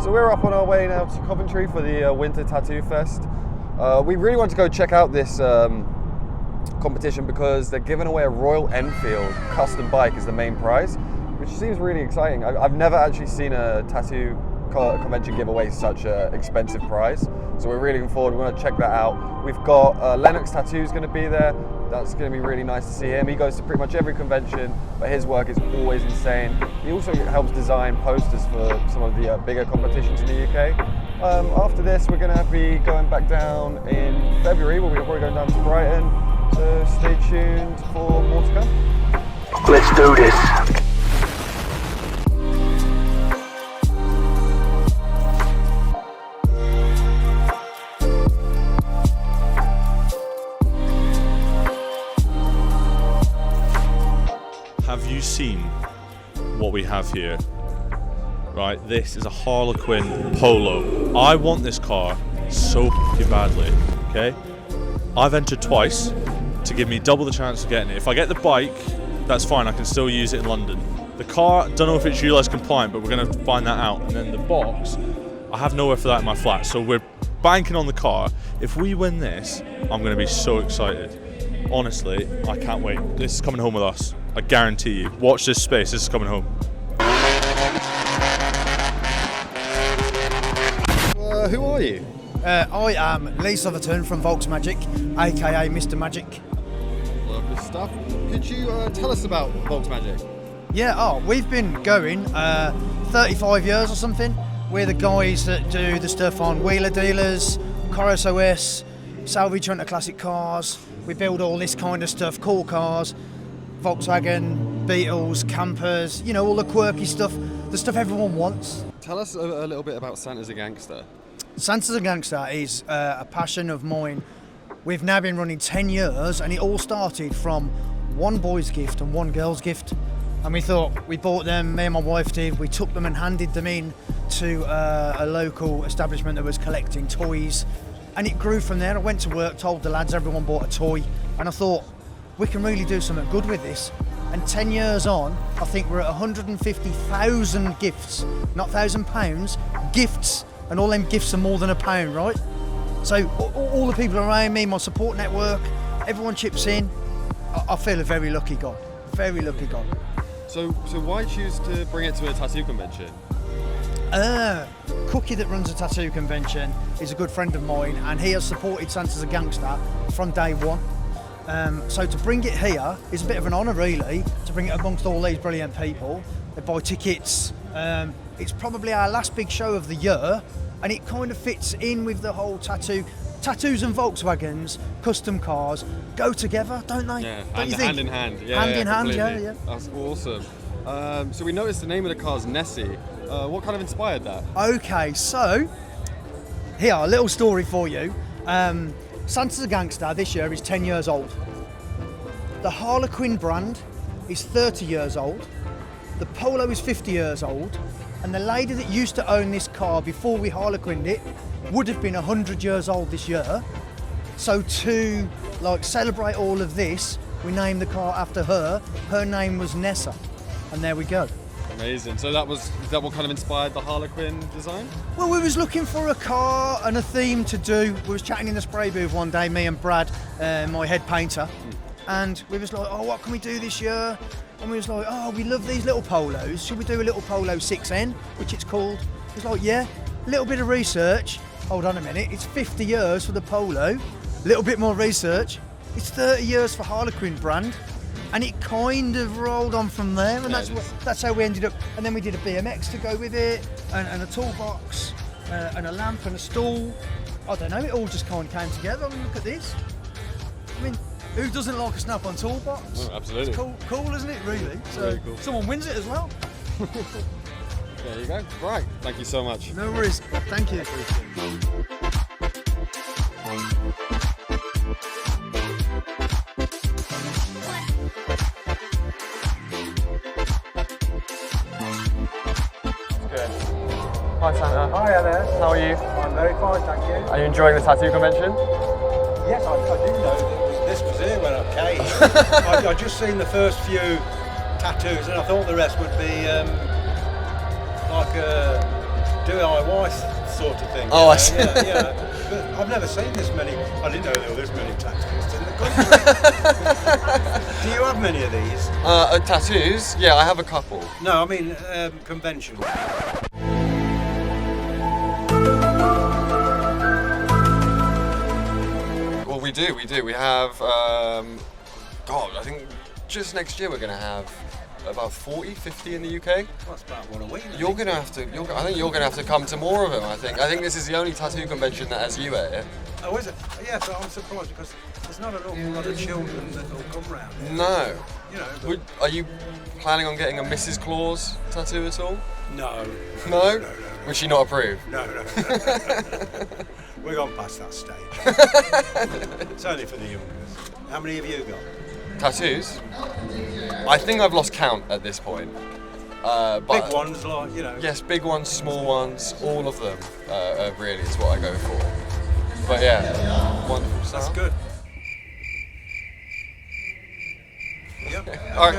So we're up on our way now to Coventry for the Winter Tattoo Fest. We really want to go check out this competition because they're giving away a Royal Enfield custom bike as the main prize, which seems really exciting. I've never actually seen a tattoo convention give away such an expensive prize, so we're really looking forward. We want to check that out. We've got Lennox Tattoo's going to be there. That's going to be really nice to see him. He goes to pretty much every convention, but his work is always insane. He also helps design posters for some of the bigger competitions in the UK. After this, we're going to be going back down in February, where we're probably going down to Brighton, so stay tuned for more to come. Let's do this. Have you seen what we have here? Right, this is a Harlequin Polo. I want this car so badly, okay? I've entered twice to give me double the chance of getting it. If I get the bike, that's fine, I can still use it in London. The car, don't know if it's ULEZ compliant, but we're gonna find that out. And then the box, I have nowhere for that in my flat, so we're banking on the car. If we win this, I'm gonna be so excited. Honestly, I can't wait. This is coming home with us. I guarantee you. Watch this space, this is coming home. Who are you? I am Lee Southerton from Volks Magic, aka Mr. Magic. Lovely stuff. Could you tell us about Volks Magic? Yeah, we've been going 35 years or something. We're the guys that do the stuff on wheeler dealers, Chorus OS, salvage hunter classic cars. We build all this kind of stuff, cool cars, Volkswagen, Beetles, campers, you know, all the quirky stuff, the stuff everyone wants. Tell us a little bit about Santa's a Gangster. Santa's a Gangster is a passion of mine. We've now been running 10 years and it all started from one boy's gift and one girl's gift. And we thought, we bought them, me and my wife did, we took them and handed them in to a local establishment that was collecting toys. And it grew from there. I went to work, told the lads everyone bought a toy, and I thought, we can really do something good with this. And 10 years on, I think we're at 150,000 gifts, not £1,000, gifts, and all them gifts are more than £1, right? So all the people around me, my support network, everyone chips in. I feel a very lucky guy, very lucky guy. So why choose to bring it to a tattoo convention? Cookie that runs a tattoo convention is a good friend of mine, and he has supported Santa's a Gangster from day one. So to bring it here is a bit of an honour, really, to bring it amongst all these brilliant people. They buy tickets. It's probably our last big show of the year, and it kind of fits in with the whole tattoos and Volkswagens, custom cars go together, don't they? Yeah, don't you think? hand in hand. Yeah, hand in hand, completely. yeah. That's awesome. So we noticed the name of the car's Nessie. What kind of inspired that? Okay, so here, a little story for you. Santa's a Gangster this year is 10 years old. The Harlequin brand is 30 years old. The Polo is 50 years old. And the lady that used to own this car before we Harlequined it would have been 100 years old this year. So to celebrate all of this, we named the car after her. Her name was Nessa. And there we go. Amazing. So is that what kind of inspired the Harlequin design? Well, we was looking for a car and a theme to do. We was chatting in the spray booth one day, me and Brad, my head painter, and we was like, oh, what can we do this year? And we was like, oh, we love these little Polos. Should we do a little Polo 6N, which it's called? It was like, yeah, a little bit of research. Hold on a minute, it's 50 years for the Polo. A little bit more research. It's 30 years for Harlequin brand. And it kind of rolled on from there, and that's how we ended up. And then we did a BMX to go with it, and a toolbox, and a lamp and a stool. I don't know, it all just kind of came together. I mean, look at this. I mean, who doesn't like a snap-on toolbox? Oh, absolutely. It's cool, isn't it, really? So very cool. Someone wins it as well. There you go. Right, thank you so much. No worries, thank you. Hi Santa. Hi there. How are you? I'm very fine, thank you. Are you enjoying the tattoo convention? Yes, I do know this was here when I came. I'd just seen the first few tattoos and I thought the rest would be like DIY sort of thing. Oh, I see. Yeah. But I've never seen this many. I didn't know there were this many tattoos in the country. Do you have many of these? Tattoos? Yeah, I have a couple. No, I mean conventional. Well, we do. We have, God, I think just next year we're going to have about 40, 50 in the UK. That's about one a week. You're going to have to, I think you're going to have to come to more of them, I think. I think this is the only tattoo convention that has you at it. Oh, is it? Yeah, so I'm surprised because there's not an awful lot of children that will come round here. No. You know, Are you planning on getting a Mrs. Claus tattoo at all? No. No? Was she not approved? No. We're gone past that stage. It's only for the youngers. How many have you got? Tattoos? I think I've lost count at this point. But Big ones, like, you know. Yes, big ones, small ones, all of them really is what I go for. But yeah, wonderful stuff. That's good. Yep. All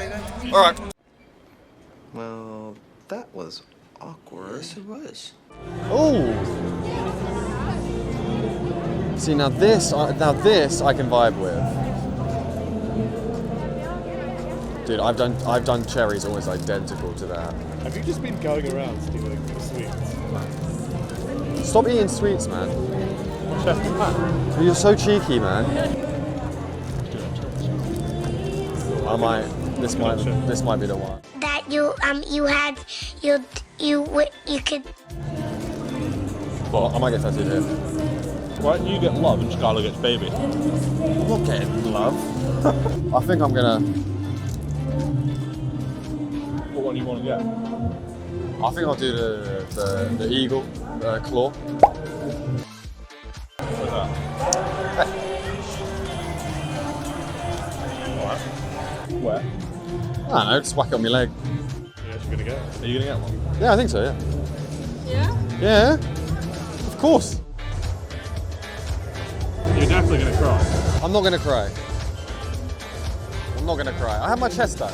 right. Well, that was awkward. Yes, it was. Oh. See, now this I can vibe with. Dude, I've done cherries almost identical to that. Have you just been going around stealing sweets? Stop eating sweets, man. Chef Japan. You're so cheeky, man. This might be the one. That you could. Well, I might get tattooed here. Why don't you get love and Scarlet gets baby? I'm not getting love. I think I'm gonna. What one do you want to get? I think I'll do the eagle claw. What's that? Alright. Where? I don't know, just whack it on my leg. Yes, you're gonna get it. Are you gonna get one? Yeah, I think so, yeah. Yeah? Yeah, of course. You're definitely gonna cry. I'm not gonna cry. I'm not gonna cry. I have my chest done.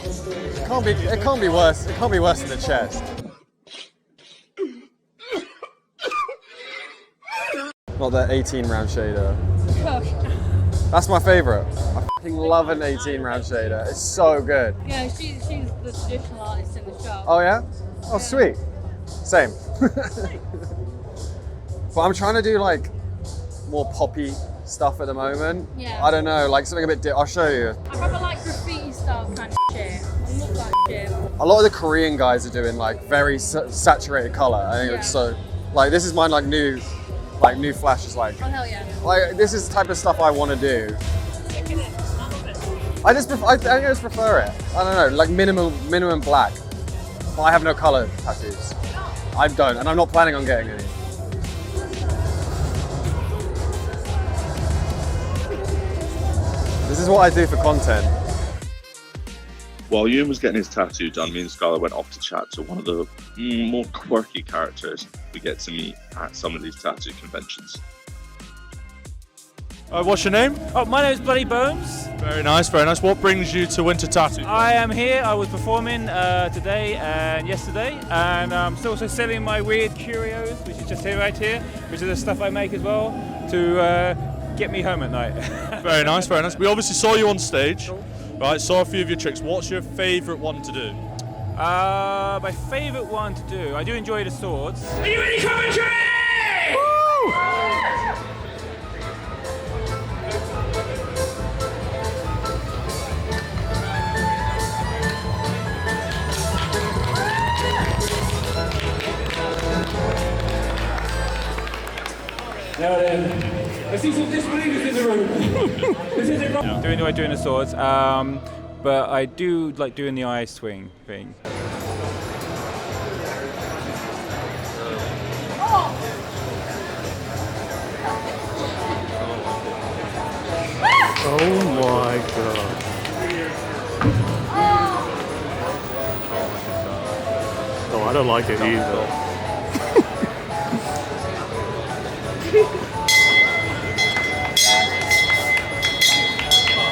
It can't be worse. It can't be worse than the chest. Not that 18 round shader. That's my favourite. I fucking love an 18 round shader. It's so good. Yeah, she's the traditional artist in the show. Oh yeah? Oh sweet. Same. But I'm trying to do like more poppy stuff at the moment. Yeah. I don't know, like something a bit I'll show you. I probably like graffiti style kind of shit. I'm not that shit. A lot of the Korean guys are doing like very saturated color. I think it's so, like this is my like new flash is like Oh hell yeah. this is the type of stuff I want to do. I just prefer it. I don't know, like minimum black. But I have no color tattoos. I don't, and I'm not planning on getting any. This is what I do for content. While Ewan was getting his tattoo done, me and Scarlet went off to chat to one of the more quirky characters we get to meet at some of these tattoo conventions. What's your name? Oh, my name is Bloody Bones. Very nice, very nice. What brings you to Winter Tattoo? I am here. I was performing today and yesterday, and I'm still also selling my weird curios, which is just right here, which is the stuff I make as well to get me home at night. Very nice, very nice. We obviously saw you on stage, right? Saw a few of your tricks. What's your favourite one to do? My favourite one to do, I do enjoy the swords. Are you ready, Coventry? Woo! Now then, I see some disbelievers in the room. This is it. I do enjoy doing the swords, but I do like doing the eye swing thing. Oh my god. Oh, I don't like it either.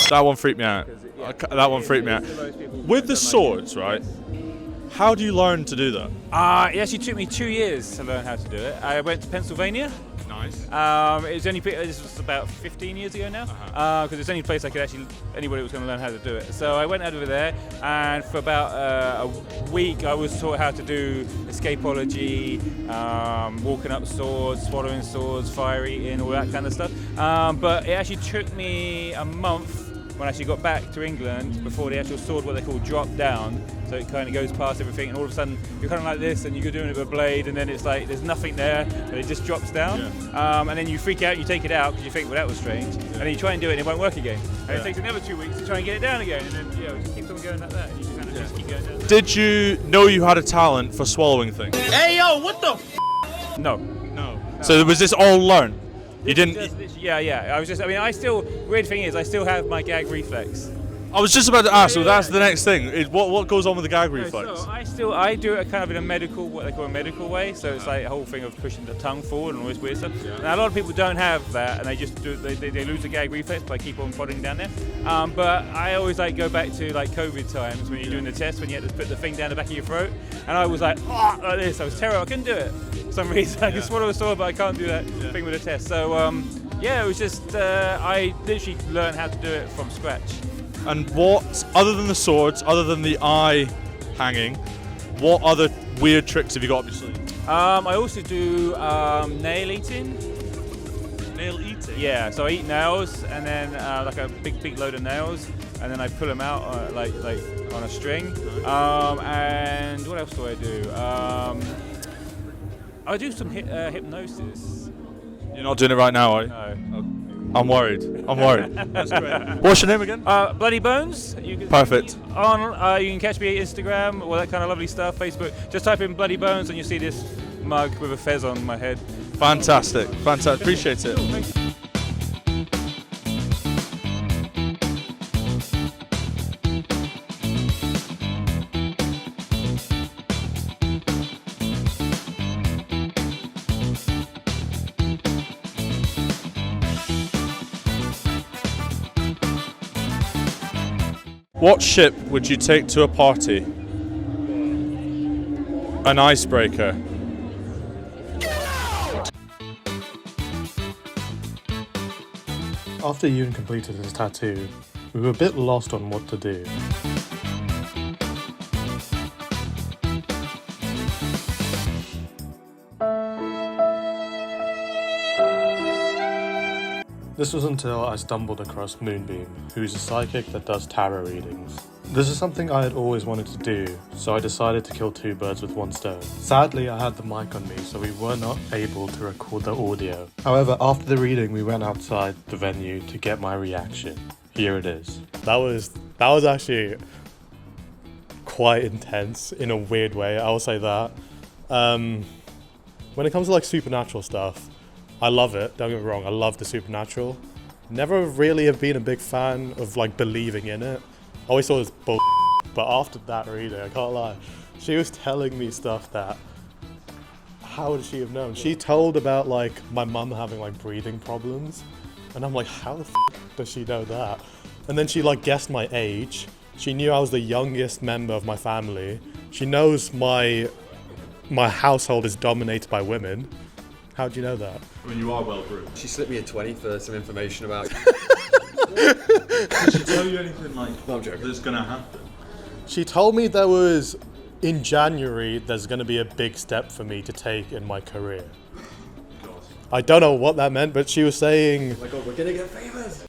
That one freaked me out. That one freaked me out. With the swords, right? How do you learn to do that? It actually took me 2 years to learn how to do it. I went to Pennsylvania. Nice. This was about 15 years ago now, because it's the only place anybody was going to learn how to do it. So I went over there, and for about a week I was taught how to do escapology, walking up swords, swallowing swords, fire eating, all that kind of stuff. But it actually took me a month when I actually got back to England before the actual sword, what they call drop down. So it kind of goes past everything, and all of a sudden you're kind of like this, and you're doing it with a blade, and then it's like there's nothing there, but it just drops down. Yeah. And then you freak out, you take it out because you think, well, that was strange, and then you try and do it, and it won't work again. And it takes another 2 weeks to try and get it down again, and then it just keeps on going like that, and you kind of just keep going down. Did you know you had a talent for swallowing things? Hey yo, what the? No. So was this all learned? You didn't? Yeah. I still. Weird thing is, I still have my gag reflex. I was just about to ask. So that's the next thing. What goes on with the gag reflex? So I do it kind of in a medical, what they call a medical way. So it's like a whole thing of pushing the tongue forward and all this weird stuff. Now a lot of people don't have that, and they just do. They lose the gag reflex by keep on prodding down there. But I always go back to like COVID times when you're doing the test, when you had to put the thing down the back of your throat, and I was like this. I was terrible. I couldn't do it for some reason. I can swallow a sword, but I can't do that thing with a test. So it was just I literally learned how to do it from scratch. And what, other than the swords, other than the eye hanging, what other weird tricks have you got up your sleeve? I also do nail eating. Nail eating? Yeah, so I eat nails, and then like a big load of nails, and then I pull them out like on a string. And what else do I do? I do some hypnosis. You're not doing it right now, are you? No. I'm worried. That's great. What's your name again? Bloody Bones. Perfect. You can catch me on Instagram, all that kind of lovely stuff. Facebook. Just type in Bloody Bones, and you'll see this mug with a fez on my head. Fantastic. Appreciate it. Thank you. What ship would you take to a party? An icebreaker. After Yoon completed his tattoo, we were a bit lost on what to do. This was until I stumbled across Moonbeam, who's a psychic that does tarot readings. This is something I had always wanted to do, so I decided to kill two birds with one stone. Sadly, I had the mic on me, so we were not able to record the audio. However, after the reading, we went outside the venue to get my reaction. Here it is. That was actually quite intense in a weird way, I will say that. When it comes to like supernatural stuff, I love it, don't get me wrong, I love the supernatural. Never really have been a big fan of like believing in it. I always thought it was bull, but after that reading, I can't lie, she was telling me stuff that, how would she have known? She told about like my mum having like breathing problems, and I'm like, how the does she know that? And then she like guessed my age. She knew I was the youngest member of my family. She knows my household is dominated by women. How do you know that? I mean, you are well groomed. She slipped me a 20 for some information about. Did she tell you anything like that's gonna happen? She told me there was, in January, there's gonna be a big step for me to take in my career. I don't know what that meant, but she was saying. Oh my god, we're gonna get famous!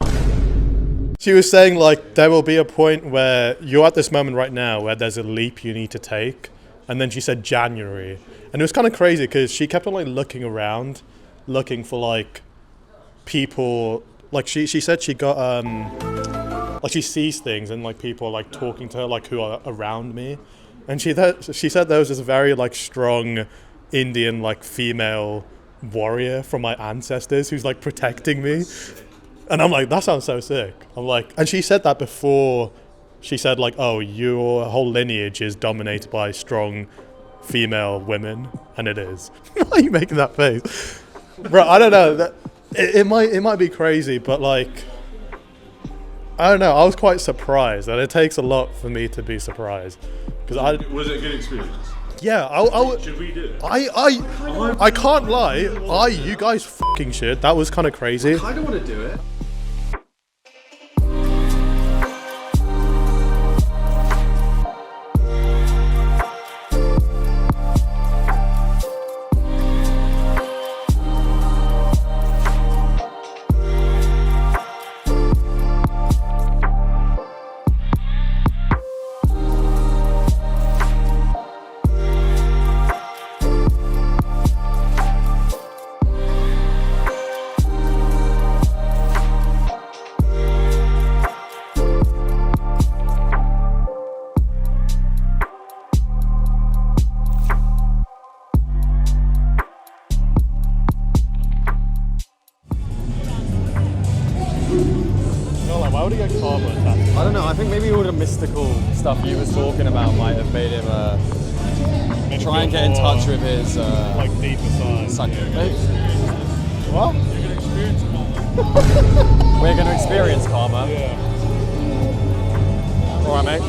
She was saying like there will be a point where you're at this moment right now where there's a leap you need to take, and then she said January. And it was kind of crazy because she kept on like looking around, looking for like people. Like she said she got like she sees things and like people are like talking to her like who are around me, and she said there was this very like strong Indian like female warrior from my ancestors who's like protecting me, and I'm like, that sounds so sick. I'm like, and she said that before she said like, oh, your whole lineage is dominated by strong female women, and it is. Why are you making that face, bro? I don't know. It might be crazy, but like, I don't know. I was quite surprised, and it takes a lot for me to be surprised. Because Was it a good experience? Yeah, Should we do it? I can't lie. You guys fucking should. That was kind of crazy. I kind of want to do it. Why would he get karma attacked? I don't know. I think maybe all the mystical stuff you was talking about might have made him try and get in touch with his like deeper side. psychic. What? You're gonna experience karma. We're going to experience karma. Yeah. All right, mate.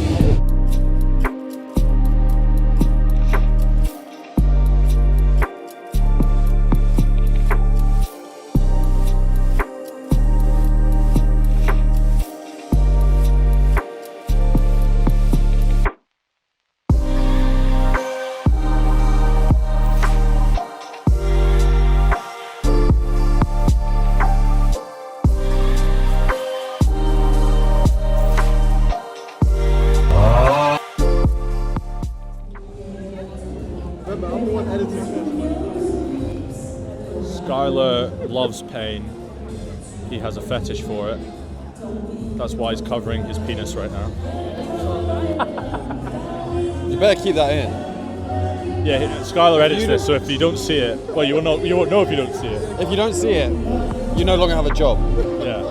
Skylar loves pain. He has a fetish for it. That's why he's covering his penis right now. You better keep that in. Yeah, Skylar edits this, so if you don't see it, well, you won't know if you don't see it. If you don't see it, you no longer have a job. Yeah.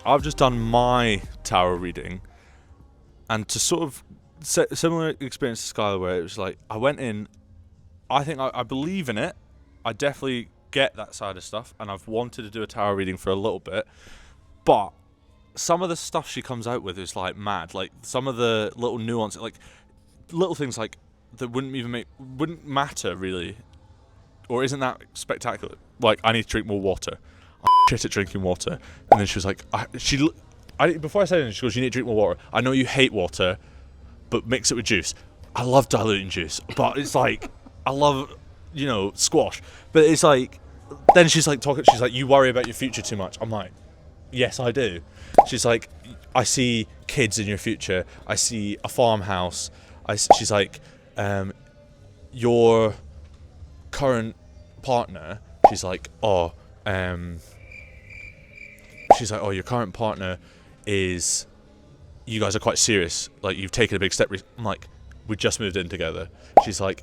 I've just done my tarot reading, and to sort of similar experience to Skylar, where it was like I went in, I think I believe in it. I definitely get that side of stuff, and I've wanted to do a tarot reading for a little bit, but some of the stuff she comes out with is like mad. Like some of the little nuances, like little things like that wouldn't matter really, or isn't that spectacular. Like I need to drink more water. I'm shit at drinking water. And then she was like, before I said anything, she goes, you need to drink more water. I know you hate water, but mix it with juice. I love diluting juice, but it's like, I love, squash. But it's like, then she's like, you worry about your future too much. I'm like, yes, I do. She's like, I see kids in your future. I see a farmhouse. She's like, your current partner, she's like, your current partner is, you guys are quite serious. Like, you've taken a big step. I'm like, we just moved in together. She's like,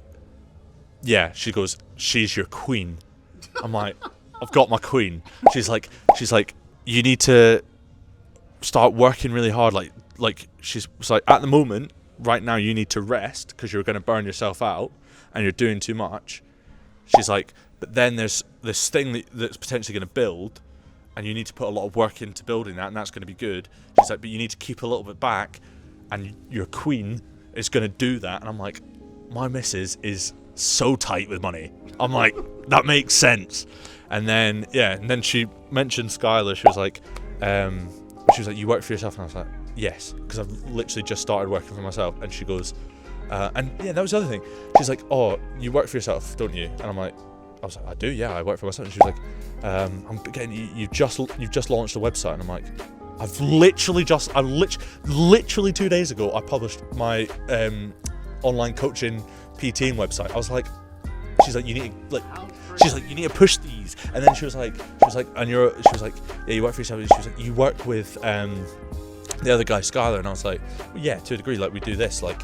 yeah. She goes, she's your queen. I'm like, I've got my queen. She's like, you need to start working really hard. Like she's like, at the moment, right now, you need to rest because you're going to burn yourself out and you're doing too much. She's like, but then there's this thing that's potentially going to build, and you need to put a lot of work into building that, and that's going to be good. She's like, but you need to keep a little bit back, and your queen is going to do that. And I'm like, my missus is so tight with money. I'm like, that makes sense. And then, she mentioned Skylar. She was like, you work for yourself? And I was like, yes, because I've literally just started working for myself. And she goes, that was the other thing. She's like, oh, you work for yourself, don't you? And I was like, I do, yeah, I work for myself. And she was like, you've just launched a website. And I'm like, literally 2 days ago, I published my online coaching PTing website. I was like, she's like, you need to push these. And then she was like, yeah, you work for yourself. She was like, you work with the other guy, Scarlet. And I was like, well, yeah, to a degree, like we do this, like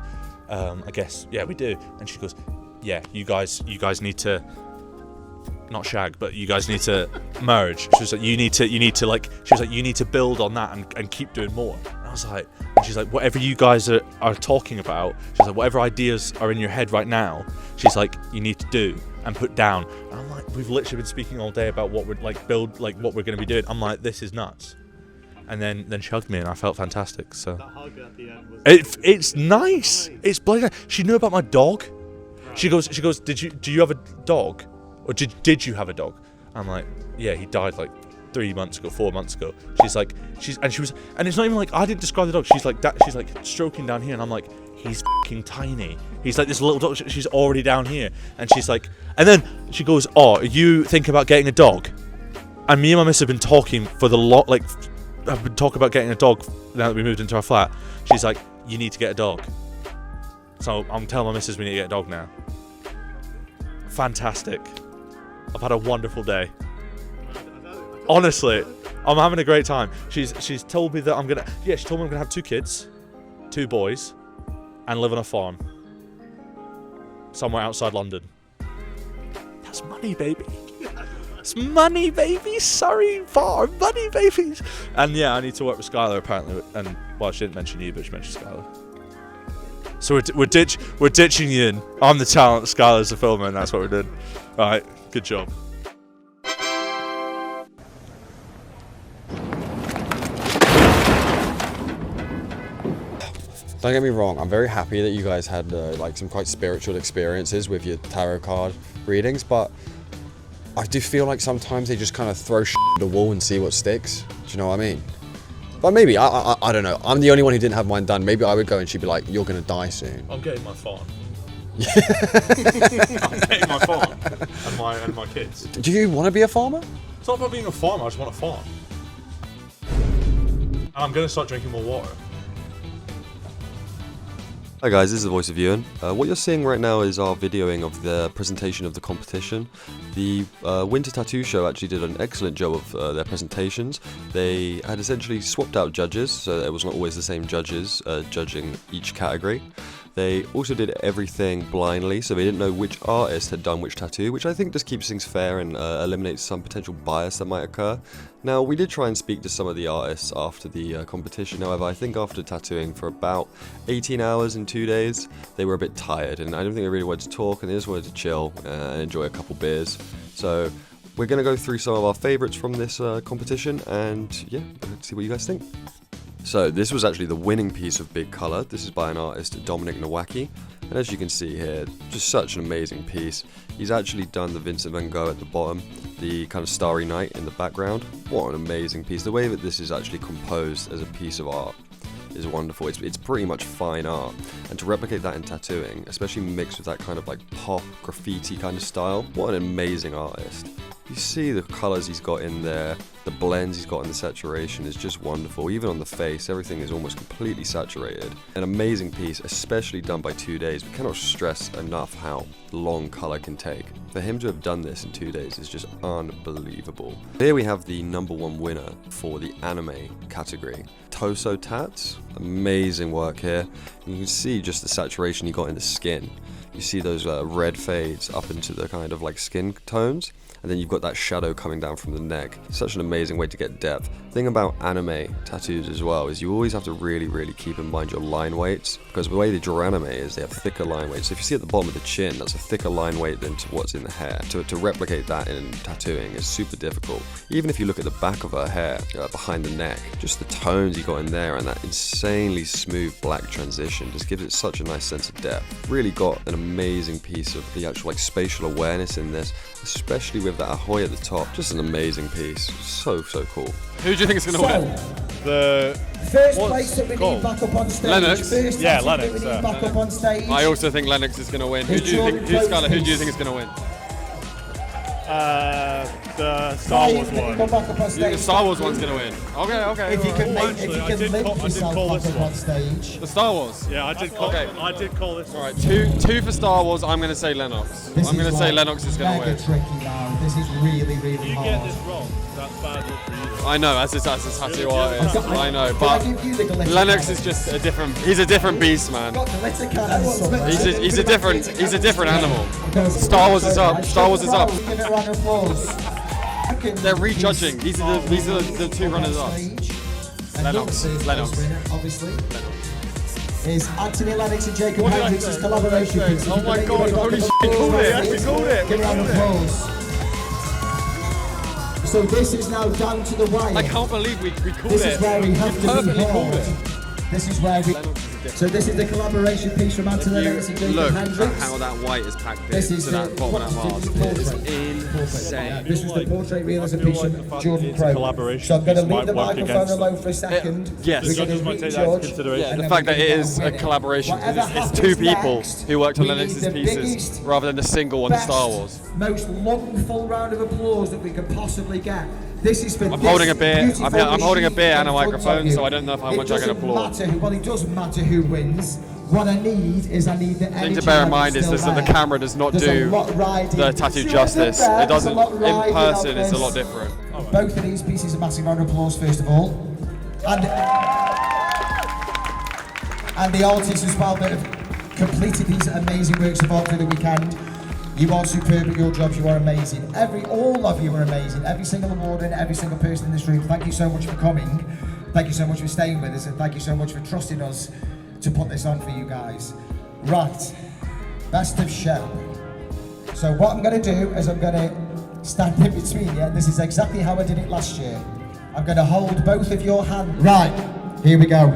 I guess, yeah, we do. And she goes, yeah, you guys need to not shag, but you guys need to merge. She was like, you need to like, she was like, you need to build on that and keep doing more. And I was like, and she's like, whatever you guys are talking about, she's like, whatever ideas are in your head right now, she's like, you need to do and put down. And I'm like, we've literally been speaking all day about what we're like what we're going to be doing. I'm like, this is nuts. And then she hugged me and I felt fantastic. So That hug at the end was it's nice. It's bloody nice. She knew about my dog. She goes, do you have a dog? Or did you have a dog? I'm like, yeah, he died like 4 months ago. She's like, and it's not even like I didn't describe the dog. She's like that. She's like stroking down here, and I'm like, he's fucking tiny. He's like this little dog. She's already down here, and she's like, and then she goes, oh, are you thinking about getting a dog? And me and my miss have been talking for I've been talking about getting a dog now that we moved into our flat. She's like, you need to get a dog. So I'm telling my missus we need to get a dog now. Fantastic. I've had a wonderful day. Honestly, I'm having a great time. She's told me that she told me I'm gonna have 2 kids, 2 boys, and live on a farm somewhere outside London. That's money, baby. It's money, baby. Sorry, farm money, babies. And yeah, I need to work with Scarlet apparently. And well, she didn't mention you, but she mentioned Scarlet. So we're ditching you in. I'm the talent, Scarlet's the filmer, and that's what we're doing. All right, good job. Don't get me wrong, I'm very happy that you guys had like some quite spiritual experiences with your tarot card readings, but I do feel like sometimes they just kind of throw shit at the wall and see what sticks. Do you know what I mean? But maybe, I don't know. I'm the only one who didn't have mine done. Maybe I would go and she'd be like, you're gonna die soon. I'm getting my farm. I'm getting my farm and my kids. Do you want to be a farmer? It's not about being a farmer, I just want a farm. And I'm gonna start drinking more water. Hi guys, this is the voice of Ewan. What you're seeing right now is our videoing of the presentation of the competition. The Winter Tattoo Show actually did an excellent job of their presentations. They had essentially swapped out judges, so it was not always the same judges judging each category. They also did everything blindly, so they didn't know which artist had done which tattoo, which I think just keeps things fair and eliminates some potential bias that might occur. Now, we did try and speak to some of the artists after the competition, however, I think after tattooing for about 18 hours in 2 days, they were a bit tired, and I don't think they really wanted to talk, and they just wanted to chill and enjoy a couple beers. So, we're going to go through some of our favourites from this competition, and yeah, let's see what you guys think. So this was actually the winning piece of Big Colour. This is by an artist, Dominik Nowacki. And as you can see here, just such an amazing piece. He's actually done the Vincent van Gogh at the bottom, the kind of Starry Night in the background. What an amazing piece. The way that this is actually composed as a piece of art is wonderful. It's pretty much fine art. And to replicate that in tattooing, especially mixed with that kind of like pop, graffiti kind of style, what an amazing artist. You see the colours he's got in there, the blends he's got in the saturation is just wonderful. Even on the face, everything is almost completely saturated. An amazing piece, especially done by 2 days. We cannot stress enough how long colour can take. For him to have done this in 2 days is just unbelievable. Here we have the #1 winner for the anime category. Tosotatts, amazing work here. You can see just the saturation he got in the skin. You see those red fades up into the kind of like skin tones. And then you've got that shadow coming down from the neck. Such an amazing way to get depth. The thing about anime tattoos as well is you always have to really keep in mind your line weights, because the way they draw anime is they have thicker line weights. So if you see at the bottom of the chin, that's a thicker line weight than to what's in the hair. To replicate that in tattooing is super difficult. Even if you look at the back of her hair, behind the neck, just the tones you got in there and that insanely smooth black transition just gives it such a nice sense of depth. Really got an amazing piece of the actual like spatial awareness in this, especially with that ahoy at the top. Just an amazing piece. So cool. Who do you think is going to win? The first place that we need back up on stage. Lennox. Yeah, Lennox. Back up on stage. I also think Lennox is going to win. Who do you think? Scarlet, who do you think is going to win? The Star Wars one. The Star Wars one's going to win. Okay. If you can link yourself back up on stage. The Star Wars. Yeah, I did call this. All right, two for Star Wars. I'm going to say Lennox. I'm going to say Lennox is going to win. Tricky now. This is really If you hard. get this wrong, that's bad for you. I know, as a tattoo artist, I know, but Lennox is just a different. He's a different beast, man. He's a different animal. Star Wars is up. Star Wars is up. They're rejudging. These are the two runners up. Lennox. Lennox. Winner, obviously. Is Anthony Lennox and Jakub Hendrix's collaboration piece. Oh my god, holy shit, we called it, we called it. Give a round of applause. So this is now down to the wire. I can't believe we called it. This is where we have to perfectly be called it. This is where we... So this is the collaboration piece from Anthony Lennox and Jakub Hendrix. How that white is packed This is into that bottom of that vase. It is insane. This is the portrait realism piece from Jordan Pro. So I'm going to leave the microphone alone for a second. Yes. We're going to judge. Yeah, the fact that it is a collaboration, it's two people who worked on Lennox's pieces rather than a single one in Star Wars. Most wonderful round of applause that we could possibly get. This is for I'm holding a beer. I'm holding a beer and a microphone, so I don't know how much I can applaud. Well, it doesn't matter who wins. What I need the energy. The thing to bear in mind is that the camera does not do the tattoo justice. It doesn't. In person, it's a lot different. Both of these pieces, a massive round of applause first of all, and the artists as well that have completed these amazing works of art through the weekend. You are superb at your jobs, you are amazing. All of you are amazing. Every single award and every single person in this room, thank you so much for coming. Thank you so much for staying with us, and thank you so much for trusting us to put this on for you guys. Right, best of show. So what I'm gonna do is I'm gonna stand in between you, and this is exactly how I did it last year. I'm gonna hold both of your hands. Right, here we go.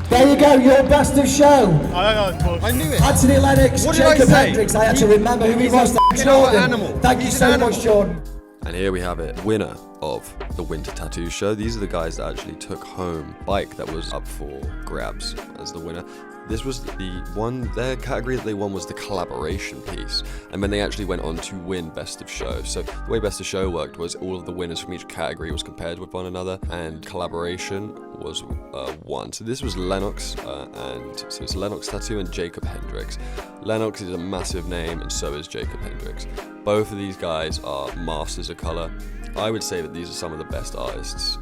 There you go, your best of show. I knew it. Anthony Lennox, Jakub Hendrix. I had to remember who he was. Animal. Thank you so much, Jordan. And here we have it, winner of the Winter Tattoo Show. These are the guys that actually took home bike that was up for grabs as the winner. This was the one, their category that they won was the collaboration piece, and then they actually went on to win Best of Show. So the way Best of Show worked was all of the winners from each category was compared with one another, and collaboration was one. So this was Lennox, and so it's lennoxtattoo and Jakub Hendrix. Lennox is a massive name, and so is Jakub Hendrix. Both of these guys are masters of color. I would say that these are some of the best artists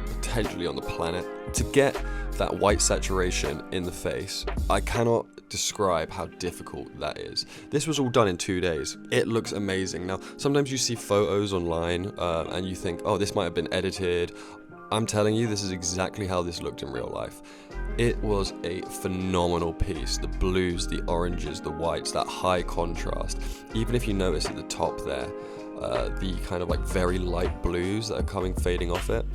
potentially on the planet. To get that white saturation in the face, I cannot describe how difficult that is. This was all done in 2 days. It looks amazing. Now, sometimes you see photos online and you think, oh, this might have been edited. I'm telling you, this is exactly how this looked in real life. It was a phenomenal piece. The blues, the oranges, the whites, that high contrast. Even if you notice at the top there, the kind of like very light blues that are fading off it,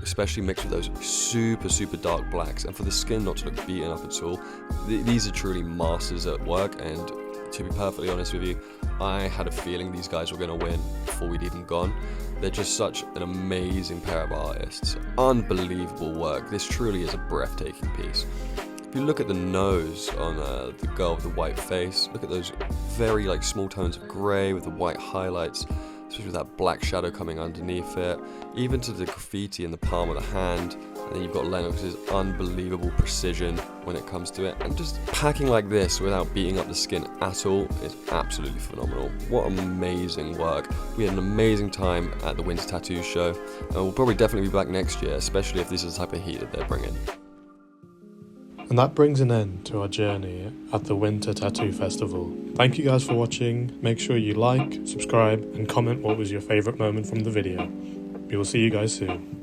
especially mixed with those super dark blacks, and for the skin not to look beaten up at all. These are truly masters at work, and to be perfectly honest with you, I had a feeling these guys were going to win before we'd even gone. They're just such an amazing pair of artists. Unbelievable work. This truly is a breathtaking piece. If you look at the nose on the girl with the white face, look at those very small tones of grey with the white highlights, especially with that black shadow coming underneath it, even to the graffiti in the palm of the hand. And then you've got Lennox's unbelievable precision when it comes to it, and just packing like this without beating up the skin at all is absolutely phenomenal. What amazing work. We had an amazing time at the Winter Tattoo Show, and we'll probably definitely be back next year, especially if this is the type of heat that they're bringing. And that brings an end to our journey at the Winter Tattoo Festival. Thank you guys for watching. Make sure you like, subscribe, and comment what was your favourite moment from the video. We will see you guys soon.